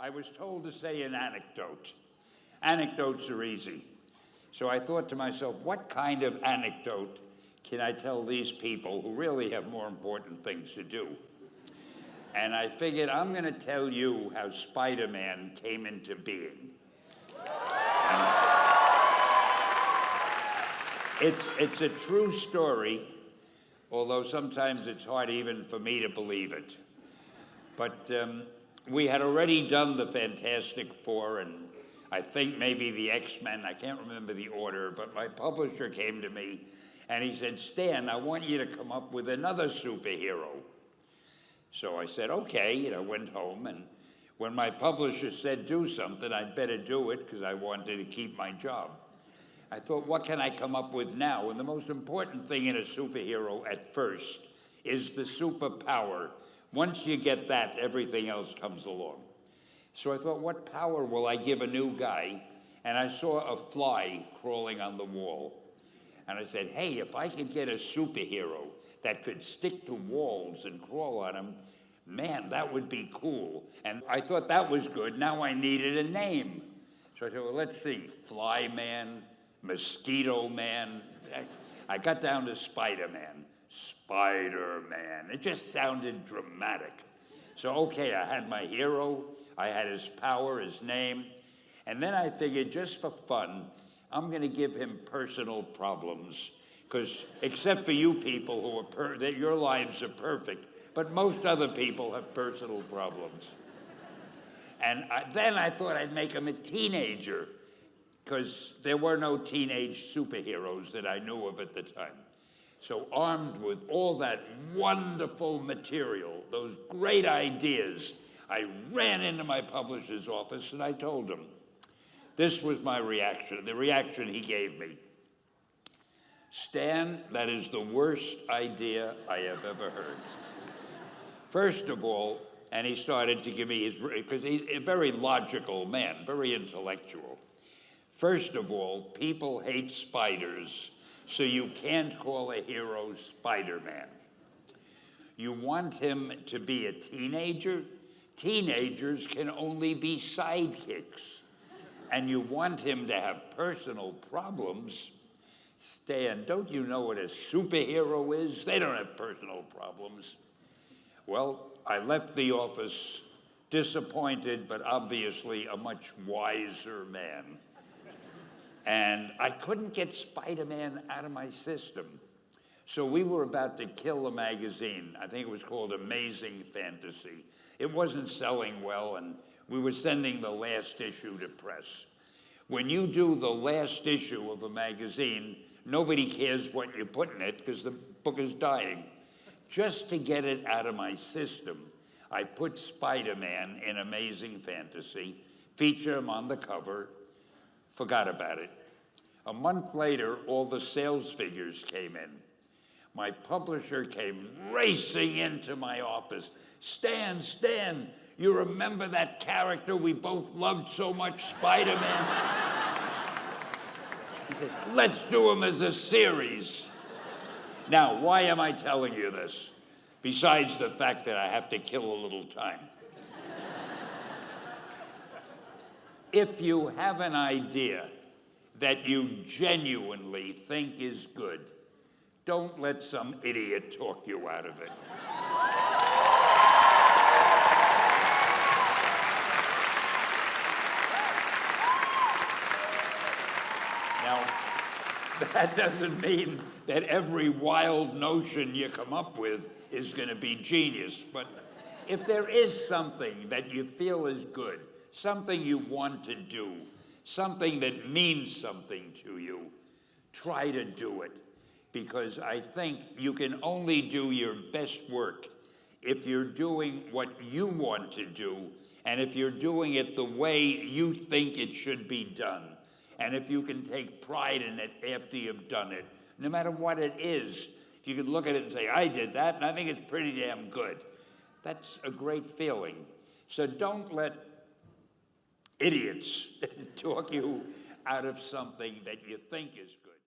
I was told to say an anecdote. Anecdotes are easy. So I thought to myself, what kind of anecdote can I tell these people who really have more important things to do? And I figured I'm going to tell you how Spider-Man came into being. It's a true story, although sometimes it's hard even for me to believe it. But we had already done the Fantastic Four and I think maybe the X-Men, I can't remember the order, but my publisher came to me and he said, Stan, I want you to come up with another superhero. So I said, okay, went home, and when my publisher said do something, I'd better do it because I wanted to keep my job. I thought, what can I come up with now? And the most important thing in a superhero at first is the superpower. Once you get that, everything else comes along. So I thought, what power will I give a new guy? And I saw a fly crawling on the wall. And I said, hey, if I could get a superhero that could stick to walls and crawl on them, man, that would be cool. And I thought that was good. Now I needed a name. So I said, well, let's see, Fly Man, Mosquito Man. I got down to Spider-Man. Spider-Man. It just sounded dramatic. So, okay, I had my hero. I had his power, his name. And then I figured, just for fun, I'm going to give him personal problems. Because except for you people who that your lives are perfect, but most other people have personal problems. And then I thought I'd make him a teenager, because there were no teenage superheroes that I knew of at the time. So armed with all that wonderful material, those great ideas, I ran into my publisher's office and I told him. This was my reaction, the reaction he gave me. Stan, that is the worst idea I have ever heard. First of all, and he started to give me his, because he's a very logical man, very intellectual. First of all, people hate spiders, so you can't call a hero Spider-Man. You want him to be a teenager? Teenagers can only be sidekicks. And you want him to have personal problems? Stan, don't you know what a superhero is? They don't have personal problems. Well, I left the office disappointed, but obviously a much wiser man. And I couldn't get Spider-Man out of my system. So we were about to kill a magazine. I think it was called Amazing Fantasy. It wasn't selling well, and we were sending the last issue to press. When you do the last issue of a magazine, nobody cares what you put in it because the book is dying. Just to get it out of my system, I put Spider-Man in Amazing Fantasy, feature him on the cover, forgot about it. A month later, all the sales figures came in. My publisher came racing into my office. Stan, you remember that character we both loved so much, Spider-Man? He said, let's do him as a series. Now, why am I telling you this? Besides the fact that I have to kill a little time. If you have an idea that you genuinely think is good, don't let some idiot talk you out of it. Now, that doesn't mean that every wild notion you come up with is going to be genius, but if there is something that you feel is good, something you want to do, something that means something to you, try to do it. Because I think you can only do your best work if you're doing what you want to do, and if you're doing it the way you think it should be done. And if you can take pride in it after you've done it, no matter what it is, if you can look at it and say, I did that, and I think it's pretty damn good. That's a great feeling. So don't let idiots talk you out of something that you think is good.